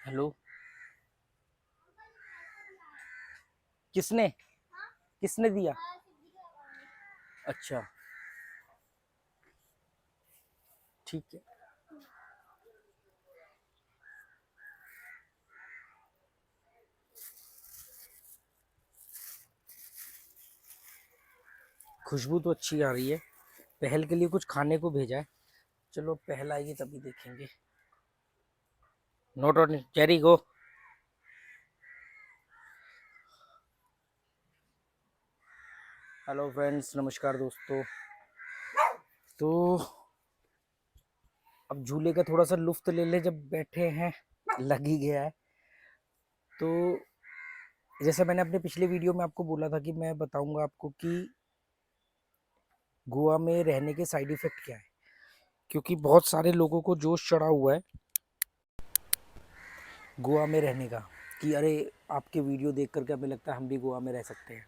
Hello. किसने किसने दिया? अच्छा, ठीक है। खुशबू तो अच्छी आ रही है। पहल के लिए कुछ खाने को भेजा है। चलो पहल आएगी तभी देखेंगे। Note on cherry go. Hello friends, नमस्कार दोस्तों। तो अब झूले का थोड़ा सा लुफ्त ले ले, जब बैठे हैं लग ही गया है। तो जैसे मैंने अपने पिछले वीडियो में आपको बोला था कि मैं बताऊंगा आपको कि गोवा में रहने के साइड इफेक्ट क्या है, क्योंकि बहुत सारे लोगों को जोश चढ़ा हुआ है गोवा में रहने का कि अरे आपके वीडियो देख करके हमें लगता है हम भी गोवा में रह सकते हैं।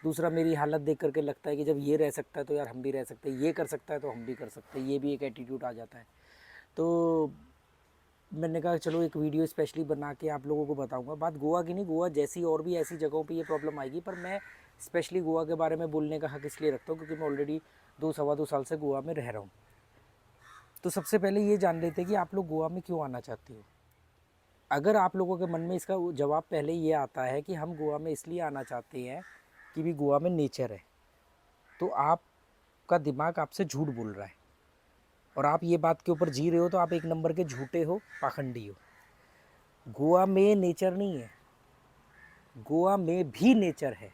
दूसरा, मेरी हालत देख करके लगता है कि जब ये रह सकता है तो यार हम भी रह सकते हैं, ये कर सकता है तो हम भी कर सकते हैं, ये भी एक एटीट्यूड आ जाता है। तो मैंने कहा चलो एक वीडियो स्पेशली बना के आप लोगों को बताऊंगा। बात गोवा की नहीं, गोवा जैसी और भी ऐसी जगहों पे ये प्रॉब्लम आएगी, पर मैं स्पेशली गोवा के बारे में बोलने का हक इसलिए रखता हूँ क्योंकि मैं ऑलरेडी 2 सवा 2 साल से गोवा में रह रहा हूँ। तो सबसे पहले ये जान लेते हैं कि आप लोग गोवा में क्यों आना चाहते हो। अगर आप लोगों के मन में इसका जवाब पहले ये आता है कि हम गोवा में इसलिए आना चाहते हैं कि भी गोवा में नेचर है, तो आपका दिमाग आपसे झूठ बोल रहा है और आप ये बात के ऊपर जी रहे हो, तो आप एक नंबर के झूठे हो, पाखंडी हो। गोवा में नेचर नहीं है, गोवा में भी नेचर है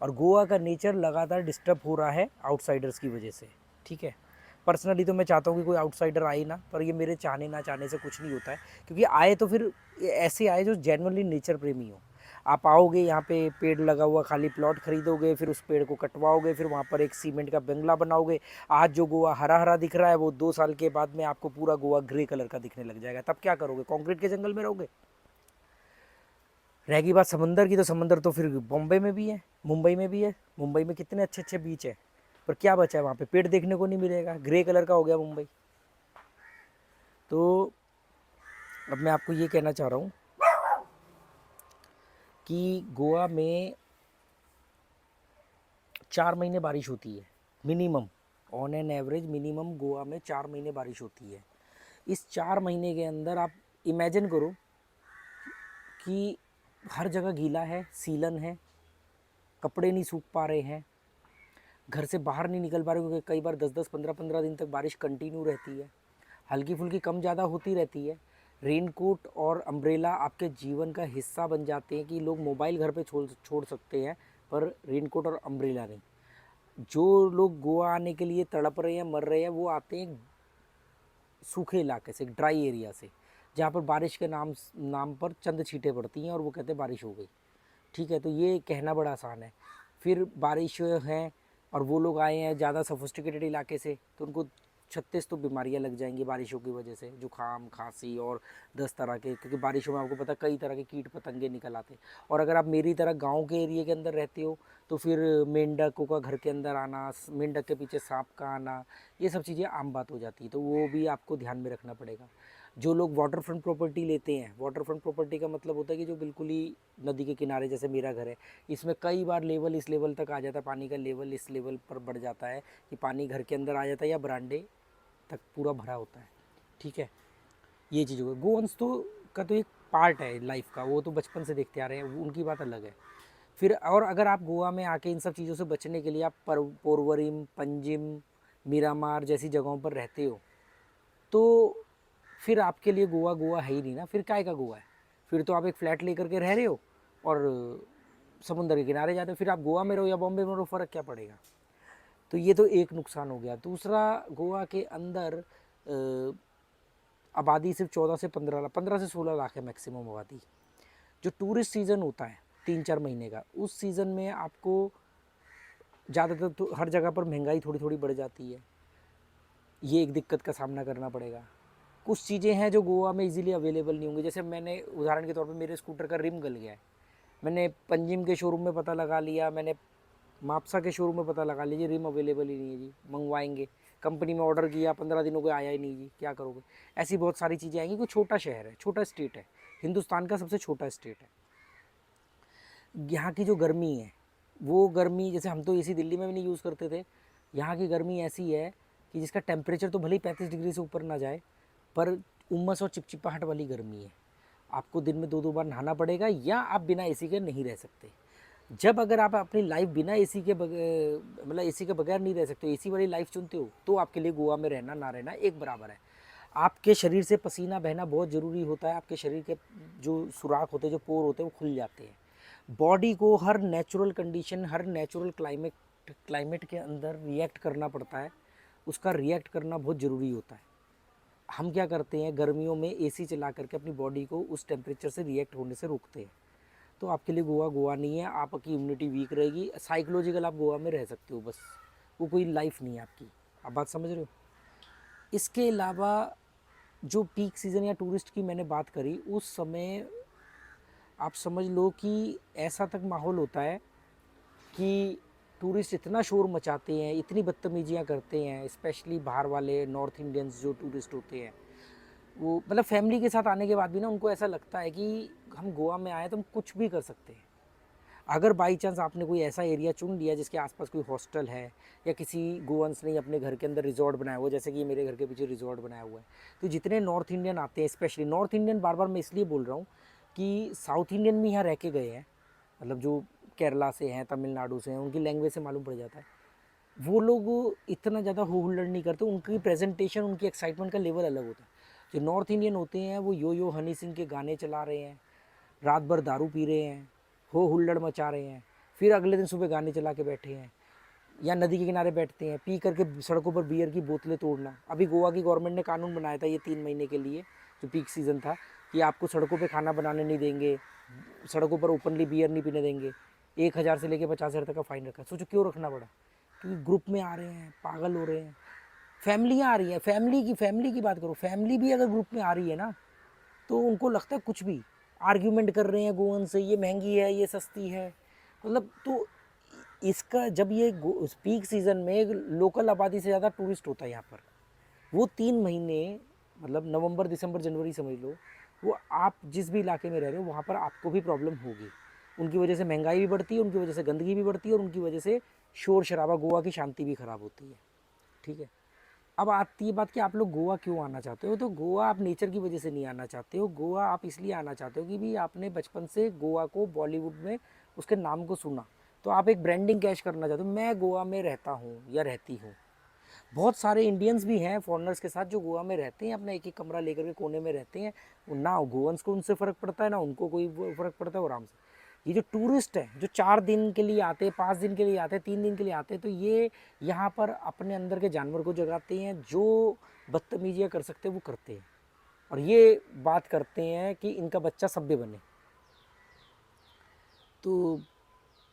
और गोवा का नेचर लगातार डिस्टर्ब हो रहा है आउटसाइडर्स की वजह से। ठीक है, पर्सनली तो मैं चाहता हूँ कि कोई आउटसाइडर आए ना, पर ये मेरे चाहने ना चाहने से कुछ नहीं होता है, क्योंकि आए तो फिर ऐसे आए जो जेन्युइनली नेचर प्रेमी हो। आप आओगे यहाँ पे, पेड़ लगा हुआ खाली प्लॉट खरीदोगे, फिर उस पेड़ को कटवाओगे, फिर वहाँ पर एक सीमेंट का बंगला बनाओगे। आज जो गोवा हरा हरा दिख रहा है वो 2 साल के बाद में आपको पूरा गोवा ग्रे कलर का दिखने लग जाएगा। तब क्या करोगे? कंक्रीट के जंगल में रहोगे। रहेगी बात समंदर की, तो समंदर तो फिर बॉम्बे में भी है, मुंबई में भी है। मुंबई में कितने अच्छे अच्छे बीच है, पर क्या बचा है वहाँ पे? पेड़ देखने को नहीं मिलेगा, ग्रे कलर का हो गया मुंबई। तो अब मैं आपको ये कहना चाह रहा हूँ कि गोवा में 4 महीने बारिश होती है minimum. On an average minimum Goa में 4 महीने बारिश होती है। इस 4 महीने के अंदर आप इमेजिन करो कि हर जगह गीला है, सीलन है, कपड़े नहीं सूख पा रहे हैं, घर से बाहर नहीं निकल पा रहे, क्योंकि कई बार 10-10 15-15 दिन तक बारिश कंटिन्यू रहती है, हल्की फुल्की कम ज़्यादा होती रहती है। रेनकोट और अम्ब्रेला आपके जीवन का हिस्सा बन जाते हैं कि लोग मोबाइल घर पे छोड़ छोड़ सकते हैं, पर रेनकोट और अम्ब्रेला नहीं। जो लोग गोवा आने के लिए तड़प रहे हैं, मर रहे हैं, वो आते हैं सूखे इलाके से, ड्राई एरिया से, जहाँ पर बारिश के नाम नाम पर चंद छींटें पड़ती हैं और वो कहते हैं बारिश हो गई। ठीक है, तो ये कहना बड़ा आसान है। फिर बारिश है और वो लोग आए हैं ज़्यादा सफोस्टिकेटेड इलाके से, तो उनको 36 तो बीमारियां लग जाएंगी बारिशों की वजह से, जुकाम, खांसी और 10 तरह के, क्योंकि बारिशों में आपको पता कई तरह के कीट पतंगे निकल आते हैं। और अगर आप मेरी तरह गांव के एरिया के अंदर रहते हो तो फिर मेंढकों का घर के अंदर आना, मेंढक के पीछे सांप का आना, ये सब चीज़ें आम बात हो जाती है, तो वो भी आपको ध्यान में रखना पड़ेगा। जो लोग वाटर फ्रंट प्रॉपर्टी लेते हैं, वाटर फ्रंट प्रॉपर्टी का मतलब होता है कि जो बिल्कुल ही नदी के किनारे, जैसे मेरा घर है, इसमें कई बार लेवल इस लेवल तक आ जाता है, पानी का लेवल इस लेवल पर बढ़ जाता है कि पानी घर के अंदर आ जाता है या बरांडे तक पूरा भरा होता है। ठीक है, ये चीज़ हो गई। गोवंश तो का तो एक पार्ट है लाइफ का, वो तो बचपन से देखते आ रहे हैं, उनकी बात अलग है। फिर और अगर आप गोवा में आके इन सब चीज़ों से बचने के लिए आप पोरवरिम, पंजिम, मीरामार जैसी जगहों पर रहते हो, तो फिर आपके लिए गोवा गोवा है ही नहीं ना, फिर काय का गोवा है? फिर तो आप एक फ्लैट लेकर के रह रहे हो और समुंदर के किनारे जाते हो, फिर आप गोवा में रहो या बॉम्बे में रहो, फ़र्क क्या पड़ेगा? तो ये तो एक नुकसान हो गया। दूसरा, गोवा के अंदर आबादी सिर्फ 14 से 15 लाख, 15 से 16 लाख है मैक्सिमम आबादी। जो टूरिस्ट सीज़न होता है 3-4 महीने का, उस सीज़न में आपको ज़्यादातर तो हर जगह पर महंगाई थोड़ी थोड़ी बढ़ जाती है, ये एक दिक्कत का सामना करना पड़ेगा। कुछ चीज़ें हैं जो गोवा में इजीली अवेलेबल नहीं होंगी, जैसे मैंने उदाहरण के तौर पे मेरे स्कूटर का रिम गल गया है, मैंने पंजिम के शोरूम में पता लगा लिया, मैंने मापसा के शोरूम में पता लगा लीजिए, रिम अवेलेबल ही नहीं है जी, मंगवाएंगे, कंपनी में ऑर्डर किया, 15 दिनों को आया ही नहीं जी, क्या करोगे? ऐसी बहुत सारी चीज़ें आएंगी। कोई छोटा शहर है, छोटा स्टेट है, हिंदुस्तान का सबसे छोटा स्टेट है। यहाँ की जो गर्मी है वो गर्मी, जैसे हम तो एसी दिल्ली में भी नहीं यूज़ करते थे, यहाँ की गर्मी ऐसी है कि जिसका टेम्परेचर तो भले ही 35 डिग्री से ऊपर ना जाए, पर उमस और चिपचिपाहट वाली गर्मी है। आपको दिन में 2-2 बार नहाना पड़ेगा, या आप बिना एसी के नहीं रह सकते। जब अगर आप अपनी लाइफ बिना एसी के मतलब एसी के बगैर नहीं रह सकते, एसी वाली लाइफ चुनते हो, तो आपके लिए गोवा में रहना ना रहना एक बराबर है। आपके शरीर से पसीना बहना बहुत ज़रूरी होता है। आपके शरीर के जो सुराख होते हैं, जो पोर होते हैं, वो खुल जाते हैं। बॉडी को हर नेचुरल कंडीशन, हर नेचुरल क्लाइमेट के अंदर रिएक्ट करना पड़ता है। उसका रिएक्ट करना बहुत ज़रूरी होता है। हम क्या करते हैं, गर्मियों में एसी चला करके अपनी बॉडी को उस टेम्परेचर से रिएक्ट होने से रोकते हैं। तो आपके लिए गोवा गोवा नहीं है। आपकी इम्यूनिटी वीक रहेगी, साइकोलॉजिकल आप गोवा में रह सकते हो बस, वो कोई लाइफ नहीं है आपकी। आप बात समझ रहे हो। इसके अलावा जो पीक सीज़न या टूरिस्ट की मैंने बात करी, उस समय आप समझ लो कि ऐसा तक माहौल होता है कि टूरिस्ट इतना शोर मचाते हैं, इतनी बदतमीजियाँ करते हैं, स्पेशली बाहर वाले नॉर्थ इंडियंस जो टूरिस्ट होते हैं, वो मतलब फैमिली के साथ आने के बाद भी ना उनको ऐसा लगता है कि हम गोवा में आए तो हम कुछ भी कर सकते हैं। अगर बाई चांस आपने कोई ऐसा एरिया चुन लिया जिसके आसपास कोई हॉस्टल है, या किसी गोवंस ने अपने घर के अंदर रिजॉर्ट बनाया हुआ, जैसे कि मेरे घर के पीछे रिजॉर्ट बनाया हुआ है, तो जितने नॉर्थ इंडियन आते हैं, स्पेशली नॉर्थ इंडियन, बार बार मैं इसलिए बोल रहा हूँ कि साउथ इंडियन भी यहाँ रह के गए हैं, मतलब जो केरला से हैं, तमिलनाडु से हैं, उनकी लैंग्वेज से मालूम पड़ जाता है। वो लोग इतना ज़्यादा हो हुल्लड़ नहीं करते, उनकी प्रेजेंटेशन, उनकी एक्साइटमेंट का लेवल अलग होता है। जो नॉर्थ इंडियन होते हैं वो यो हनी सिंह के गाने चला रहे हैं, रात भर दारू पी रहे हैं, हो हुल्लड़ मचा रहे हैं, फिर अगले दिन सुबह गाने चला के बैठे हैं, या नदी के किनारे बैठते हैं, पी करके सड़कों पर बियर की बोतलें तोड़ना। अभी गोवा की गवर्नमेंट ने कानून बनाया था ये 3 महीने के लिए, जो पीक सीज़न था, कि आपको सड़कों पे खाना बनाने नहीं देंगे, सड़कों पर ओपनली बियर नहीं पीने देंगे। 1,000 से लेकर 50,000 तक का फ़ाइन रखा। सोचो क्यों रखना पड़ा, क्योंकि ग्रुप में आ रहे हैं, पागल हो रहे हैं, फैमिलियाँ आ रही हैं। फैमिली की बात करो, फैमिली भी अगर ग्रुप में आ रही है ना, तो उनको लगता है कुछ भी, आर्ग्यूमेंट कर रहे हैं गोवन से, ये महंगी है, ये सस्ती है, मतलब। तो इसका जब ये पीक सीज़न में लोकल आबादी से ज़्यादा टूरिस्ट होता है यहाँ पर, वो 3 महीने, मतलब नवंबर दिसंबर जनवरी समझ लो, वो आप जिस भी इलाके में रह रहे हो वहाँ पर आपको भी प्रॉब्लम होगी। उनकी वजह से महंगाई भी बढ़ती है, उनकी वजह से गंदगी भी बढ़ती है, और उनकी वजह से शोर शराबा, गोवा की शांति भी ख़राब होती है। ठीक है। अब आती है बात कि आप लोग गोवा क्यों आना चाहते हो। तो गोवा आप नेचर की वजह से नहीं आना चाहते हो, गोवा आप इसलिए आना चाहते हो कि भी आपने बचपन से गोवा को बॉलीवुड में उसके नाम को सुना, तो आप एक ब्रांडिंग कैश करना चाहते हो, मैं गोवा में रहता हूँ या रहती हूँ। बहुत सारे इंडियंस भी हैं फॉरेनर्स के साथ जो गोवा में रहते हैं, अपना एक एक कमरा लेकर के कोने में रहते हैं, ना गोवंस को उनसे फ़र्क पड़ता है, ना उनको कोई फ़र्क पड़ता है, वो आराम से। ये जो टूरिस्ट हैं, जो 4 दिन के लिए आते हैं, 5 दिन के लिए आते हैं, 3 दिन के लिए आते हैं, तो ये यहाँ पर अपने अंदर के जानवर को जगाते हैं, जो बदतमीजियाँ कर सकते हैं वो करते हैं, और ये बात करते हैं कि इनका बच्चा सभ्य बने। तो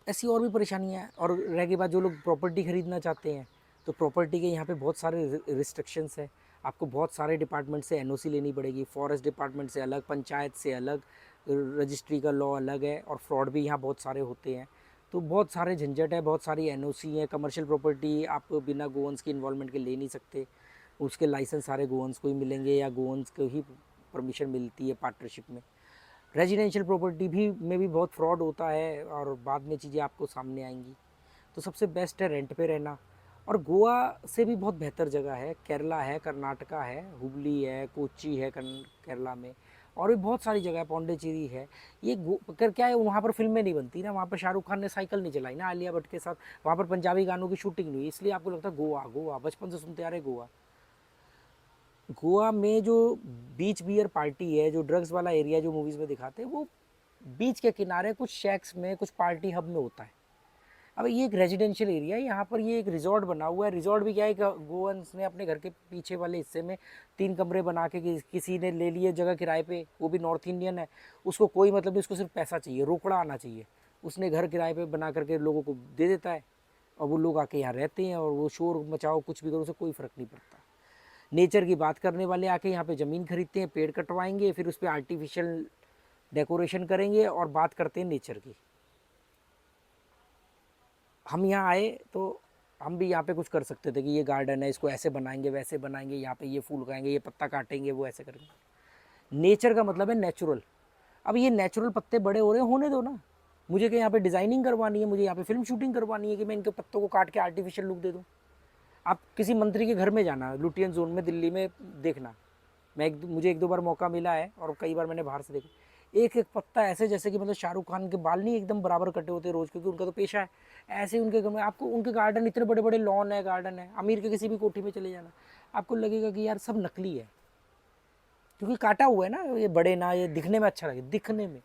ऐसी और भी परेशानियाँ हैं। और रह गई बात, जो लोग प्रॉपर्टी ख़रीदना चाहते हैं, तो प्रॉपर्टी के यहाँ पे बहुत सारे रिस्ट्रिक्शंस हैं। आपको बहुत सारे डिपार्टमेंट से एनओसी लेनी पड़ेगी, फॉरेस्ट डिपार्टमेंट से अलग, पंचायत से अलग, रजिस्ट्री का लॉ अलग है, और फ्रॉड भी यहाँ बहुत सारे होते हैं। तो बहुत सारे झंझट है, बहुत सारी एनओसी हैं। कमर्शियल प्रॉपर्टी आप बिना गोवंस की इन्वॉल्वमेंट के ले नहीं सकते, उसके लाइसेंस सारे गोवंस को ही मिलेंगे, या गोवंस को ही परमिशन मिलती है पार्टनरशिप में। रेजिडेंशियल प्रॉपर्टी भी में भी बहुत फ्रॉड होता है, और बाद में चीज़ें आपको सामने आएंगी। तो सबसे बेस्ट है रेंट पे रहना। और गोवा से भी बहुत बेहतर जगह है, केरला है, कर्नाटका है, हुबली है, कोच्चि है केरला में, और भी बहुत सारी जगह है, पौंडीचेरी है। ये कर क्या है, वहाँ पर फिल्में नहीं बनती ना, वहाँ पर शाहरुख खान ने साइकिल नहीं चलाई ना आलिया भट्ट के साथ, वहाँ पर पंजाबी गानों की शूटिंग नहीं हुई, इसलिए आपको लगता है गोवा गोवा, बचपन से सुनते आ रहे गोवा। गोवा में जो बीच बियर पार्टी है, जो ड्रग्स वाला एरिया जो मूवीज़ में दिखाते हैं, वो बीच के किनारे कुछ शैक्स में, कुछ पार्टी हब में होता है। अब ये एक रेजिडेंशियल एरिया है, यहाँ पर ये एक रिजॉर्ट बना हुआ है। रिजॉर्ट भी क्या है, गोवंस ने अपने घर के पीछे वाले हिस्से में 3 कमरे बना के किसी ने ले लिए जगह किराए पे, वो भी नॉर्थ इंडियन है, उसको कोई मतलब नहीं, उसको सिर्फ पैसा चाहिए, रोकड़ा आना चाहिए, उसने घर किराए पे बना करके लोगों को दे देता है, और वो लोग आके यहाँ रहते हैं, और वो शोर मचाओ कुछ भी करो, उसे कोई फ़र्क नहीं पड़ता। नेचर की बात करने वाले आके यहाँ पे ज़मीन खरीदते हैं, पेड़ कटवाएंगे, फिर उस पर आर्टिफिशियल डेकोरेशन करेंगे, और बात करते हैं नेचर की। हम यहाँ आए तो हम भी यहाँ पे कुछ कर सकते थे कि ये गार्डन है, इसको ऐसे बनाएंगे, वैसे बनाएंगे, यहाँ पे ये फूल उगाएंगे, ये पत्ता काटेंगे, वो ऐसे करेंगे। नेचर का मतलब है नेचुरल। अब ये नेचुरल पत्ते बड़े हो रहे हैं, होने दो ना। मुझे क्या यहाँ पे डिज़ाइनिंग करवानी है, मुझे यहाँ पे फिल्म शूटिंग करवानी है कि मैं इनके पत्तों को काट के आर्टिफिशियल लुक दे दूँ। आप किसी मंत्री के घर में जाना, लुटियन जोन में दिल्ली में देखना, मुझे एक दो बार मौका मिला है और कई बार मैंने बाहर से देखा, एक एक पत्ता ऐसे जैसे कि मतलब शाहरुख खान के बाल नहीं एकदम बराबर कटे होते रोज़, क्योंकि उनका तो पेशा है। ऐसे उनके घर में आपको, उनके गार्डन इतने बड़े बड़े लॉन है, गार्डन है, अमीर के किसी भी कोठी में चले जाना, आपको लगेगा कि यार सब नकली है, क्योंकि काटा हुआ है ना, ये बड़े ना, ये दिखने में अच्छा लगे, दिखने में।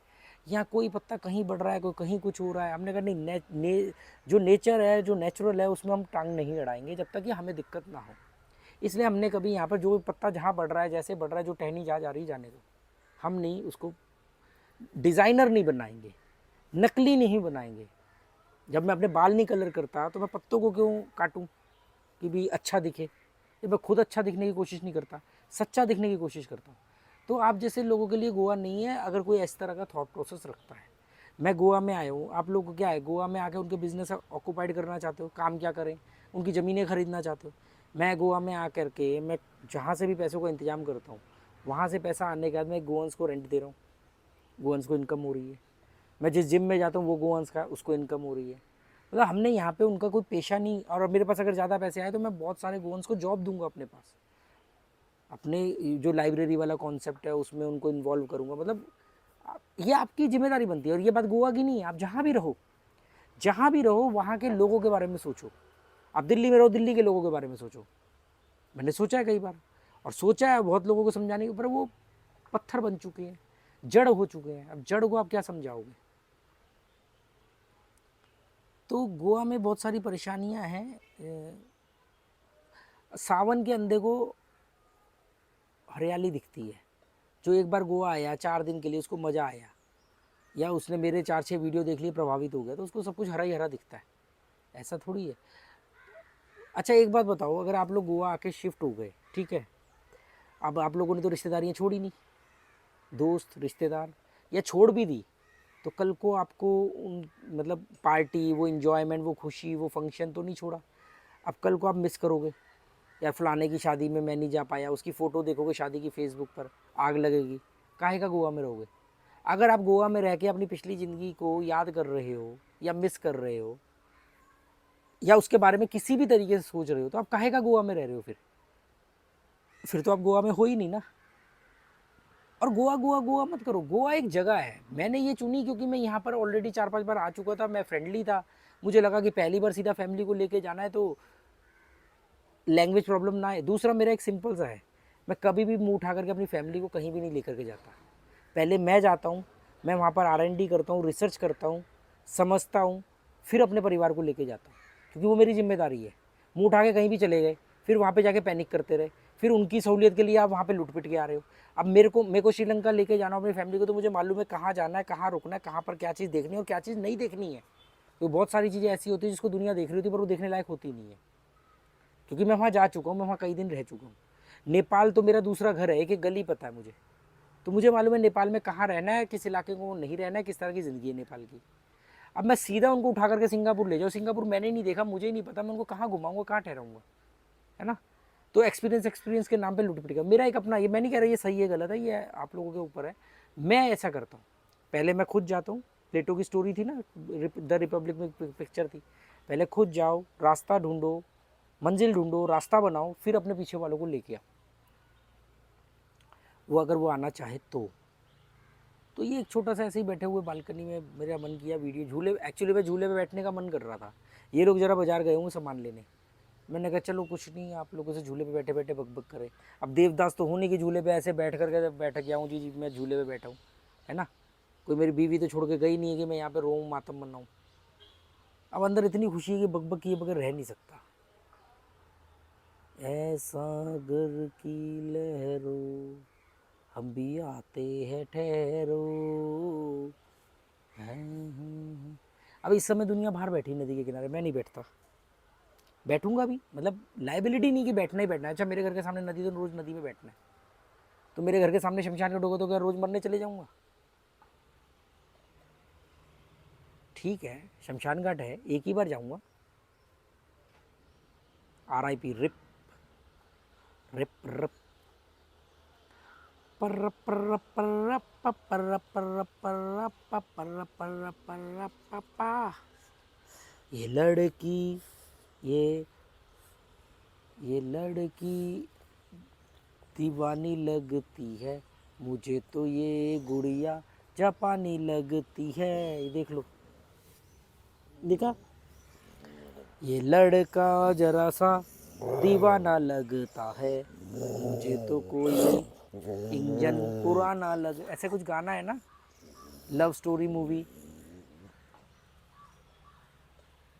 यहाँ कोई पत्ता कहीं बढ़ रहा है, कोई कहीं कुछ हो रहा है, हमने कहा नहीं, जो नेचर है, जो नेचुरल है, उसमें हम टांग नहीं अड़ाएंगे जब तक कि हमें दिक्कत ना हो। इसलिए हमने कभी यहाँ पर जो पत्ता जहाँ बढ़ रहा है, जैसे बढ़ रहा है, जो टहनी जा रही जाने दो, हम नहीं उसको डिज़ाइनर नहीं बनाएंगे, नकली नहीं बनाएंगे। जब मैं अपने बाल नहीं कलर करता तो मैं पत्तों को क्यों काटूं कि भी अच्छा दिखे? जब मैं खुद अच्छा दिखने की कोशिश नहीं करता, सच्चा दिखने की कोशिश करता हूँ। तो आप जैसे लोगों के लिए गोवा नहीं है, अगर कोई इस तरह का थॉट प्रोसेस रखता है। मैं गोवा में आया हूँ, आप लोगों को क्या है, गोवा में आके उनके बिजनेस ऑक्यूपाइड करना चाहते हो, काम क्या करें, उनकी ज़मीनें खरीदना चाहते हो। मैं गोवा में आकर के मैं जहाँ से भी पैसों का इंतजाम करता हूँ, वहाँ से पैसा आने के बाद मैं गोवंस को रेंट दे रहा हूँ, गोवंस को इनकम हो रही है। मैं जिस जिम में जाता हूँ वो गोवंस का, उसको इनकम हो रही है। मतलब हमने यहाँ पे उनका कोई पेशा नहीं, और मेरे पास अगर ज़्यादा पैसे आए तो मैं बहुत सारे गोवंस को जॉब दूंगा अपने पास, अपने जो लाइब्रेरी वाला कॉन्सेप्ट है उसमें उनको इन्वॉल्व करूँगा। मतलब ये आपकी जिम्मेदारी बनती है। और ये बात गोवा की नहीं है, आप जहाँ भी रहो, जहाँ भी रहो वहाँ के लोगों के बारे में सोचो। आप दिल्ली में रहो, दिल्ली के लोगों के बारे में सोचो। मैंने सोचा है कई बार, और सोचा है बहुत लोगों को समझाने के ऊपर, वो पत्थर बन चुके हैं, जड़ हो चुके हैं। अब जड़ को आप क्या समझाओगे? तो गोवा में बहुत सारी परेशानियां हैं। सावन के अंधे को हरियाली दिखती है। जो एक बार गोवा आया 4 दिन के लिए, उसको मज़ा आया, या उसने मेरे 4-6 वीडियो देख लिए, प्रभावित हो गया, तो उसको सब कुछ हरा ही हरा दिखता है। ऐसा थोड़ी है। अच्छा एक बात बताओ, अगर आप लोग गोवा आके शिफ्ट हो गए, ठीक है, अब आप लोगों ने तो रिश्तेदारियाँ छोड़ी नहीं, दोस्त रिश्तेदार, या छोड़ भी दी, तो कल को आपको उन मतलब पार्टी, वो इन्जॉयमेंट, वो खुशी, वो फंक्शन तो नहीं छोड़ा। अब कल को आप मिस करोगे, यार फलाने की शादी में मैं नहीं जा पाया, उसकी फ़ोटो देखोगे शादी की फेसबुक पर, आग लगेगी। काहे का गोवा में रहोगे? अगर आप गोवा में रह के अपनी पिछली ज़िंदगी को याद कर रहे हो, या मिस कर रहे हो, या उसके बारे में किसी भी तरीके से सोच रहे हो, तो आप काहे का गोवा में रह रहे हो? फिर तो आप गोवा में हो ही नहीं ना। और गोवा गोवा गोवा मत करो। गोवा एक जगह है, मैंने ये चुनी क्योंकि मैं यहाँ पर ऑलरेडी 4-5 बार आ चुका था, मैं फ्रेंडली था, मुझे लगा कि पहली बार सीधा फैमिली को लेके जाना है तो लैंग्वेज प्रॉब्लम ना है। दूसरा मेरा एक सिंपल सा है, मैं कभी भी मुंह उठा करके अपनी फैमिली को कहीं भी नहीं लेकर के जाता। पहले मैं जाता हूँ, मैं वहाँ पर R&D करता हूँ, रिसर्च करता हूँ, समझता हूँ, फिर अपने परिवार को लेके जाता हूँ, क्योंकि वो मेरी जिम्मेदारी है। मुंह उठा के कहीं भी चले गए, फिर वहाँ पे जाके पैनिक करते रहे, फिर उनकी सहूलियत के लिए आप वहाँ पे लुट पिट के आ रहे हो। अब मेरे को श्रीलंका लेके जाना अपनी फैमिली को, तो मुझे मालूम है कहाँ जाना है, कहाँ रुकना है, कहाँ पर क्या चीज़ देखनी है और क्या चीज़ नहीं देखनी है। तो बहुत सारी चीज़ें ऐसी होती है जिसको दुनिया देख रही होती है, पर वो देखने लायक होती नहीं है, क्योंकि मैं वहाँ जा चुका हूँ, मैं वहाँ कई दिन रह चुका हूँ। नेपाल तो मेरा दूसरा घर है, एक एक गली पता है मुझे, तो मुझे मालूम है नेपाल में कहाँ रहना है, किस इलाके को नहीं रहना है, किस तरह की ज़िंदगी है नेपाल की। अब मैं सीधा उनको उठा करके सिंगापुर ले जाऊँ, सिंगापुर मैंने नहीं देखा, मुझे ही नहीं पता, मैं उनको कहाँ घुमाऊँगा, कहाँ ठहराऊँगा, है ना? तो एक्सपीरियंस के नाम पे लूट पिटेगा। मेरा एक अपना, ये मैं नहीं कह रहा ये सही है गलत है, ये आप लोगों के ऊपर है। मैं ऐसा करता हूँ, पहले मैं खुद जाता हूँ। प्लेटो की स्टोरी थी ना, द रिपब्लिक में पिक्चर थी, पहले खुद जाओ, रास्ता ढूंढो, मंजिल ढूंढो, रास्ता बनाओ, फिर अपने पीछे वालों को लेके आओ, वो अगर वो आना चाहे तो ये एक छोटा सा ऐसे ही बैठे हुए बालकनी में मेरा मन किया वीडियो, झूले, एक्चुअली मैं झूले पे बैठने का मन कर रहा था। ये लोग ज़रा बाजार गए होंगे सामान लेने, मैंने कहा चलो कुछ नहीं, आप लोगों से झूले पे बैठे बैठे बक करें। अब देवदास तो होने की झूले पे ऐसे बैठ करके बैठ गया हूँ, जी जी मैं झूले पे बैठा हूँ, है ना? कोई मेरी बीवी तो छोड़ के गई नहीं है कि मैं यहाँ पे रोऊँ, मातम बनाऊँ। अब अंदर इतनी खुशी है कि बक किए बगैर रह नहीं सकता। ऐ सागर की लहरों, हम भी आते हैं ठहरो। अब इस समय दुनिया बाहर बैठी नदी के किनारे, मैं नहीं बैठता, बैठूंगा भी, मतलब लाइबिलिटी नहीं कि बैठना ही बैठना है। अच्छा मेरे घर के सामने नदी, तो रोज़ नदी में बैठना है, तो मेरे घर के सामने शमशान घाट होगा तो क्या रोज़ मरने चले जाऊंगा? ठीक है, शमशान घाट है, एक ही बार जाऊंगा। RIP, rip rip rip. पर पर पर पर पर पर पर पर पर पर पा। ये लड़की ये ये लड़की दीवानी लगती है, मुझे तो ये गुड़िया जापानी लगती है। ये देख लो, देखा? ये लड़का जरा सा दीवाना लगता है, मुझे तो कोई इंजन पुराना लग, ऐसे कुछ गाना है ना, love story movie,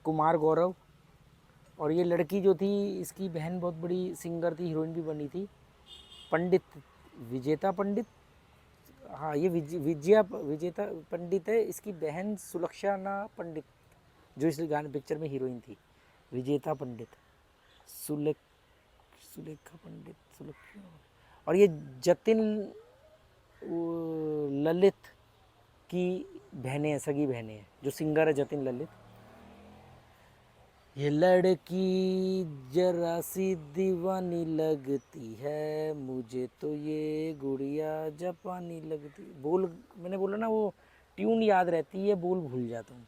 Kumar Gaurav. और ये लड़की जो थी, इसकी बहन बहुत बड़ी सिंगर थी, हीरोइन भी बनी थी, पंडित, विजेता पंडित। हाँ, ये विजेता पंडित है, इसकी बहन सुलक्षणा पंडित, जो इस गाने पिक्चर में हीरोइन थी। विजेता पंडित, सुलेख सुलेखा पंडित, सुलक्षणा। और ये जतिन ललित की बहनें हैं, सगी बहनें हैं, जो सिंगर है जतिन ललित। ये लड़की जरा सी दीवानी लगती है, मुझे तो ये गुड़िया जापानी लगती। बोल, मैंने बोला ना, वो ट्यून याद रहती है, बोल भूल जाता हूँ।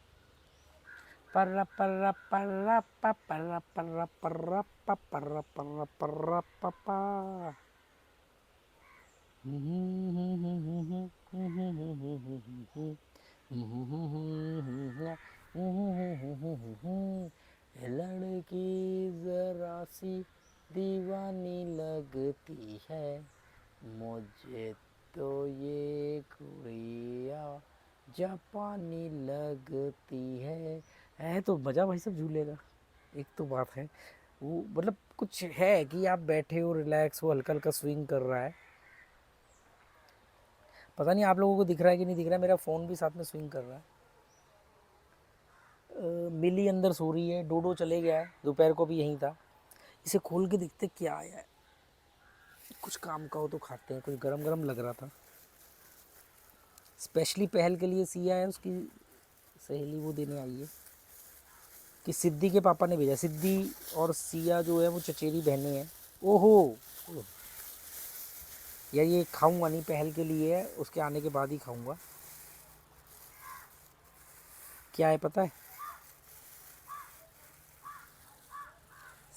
पर्रा पर्रा पर्रा पा पर्रा पर्रा पर्रा पा पर्रा पर्रा पर्रा पा। लड़की जरा सी दीवानी लगती है, मुझे तो ये गुड़िया जापानी लगती है तो मज़ा भाई सब झूलेगा। एक तो बात है वो, मतलब कुछ है कि आप बैठे हो रिलैक्स हो, हल्का हल्का स्विंग कर रहा है। पता नहीं आप लोगों को दिख रहा है कि नहीं दिख रहा है, मेरा फ़ोन भी साथ में स्विंग कर रहा है। मिली अंदर सो रही है, डोडो चले गया है, दोपहर को भी यहीं था। इसे खोल के देखते क्या आया है, कुछ काम का हो तो खाते हैं। कुछ गरम गरम लग रहा था, स्पेशली पहल के लिए सिया है, उसकी सहेली वो देने आई है, कि सिद्धि के पापा ने भेजा। सिद्धि और सिया जो है वो चचेरी बहनें हैं। ओहो यार, ये खाऊंगा नहीं, पहल के लिए है, उसके आने के बाद ही खाऊंगा। क्या है पता है?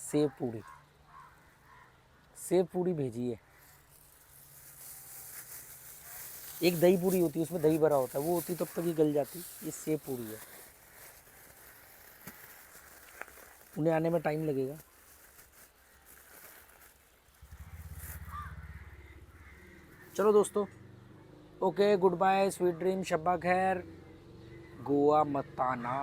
सेव पूड़ी, सेव पूड़ी भेजी है। एक दही पूड़ी होती है, उसमें दही भरा होता है, वो होती तब तक ये गल जाती। ये सेव पूड़ी है, उन्हें आने में टाइम लगेगा। चलो दोस्तों, okay, good bye, sweet dream, शब्बा खैर, गोवा मत आना।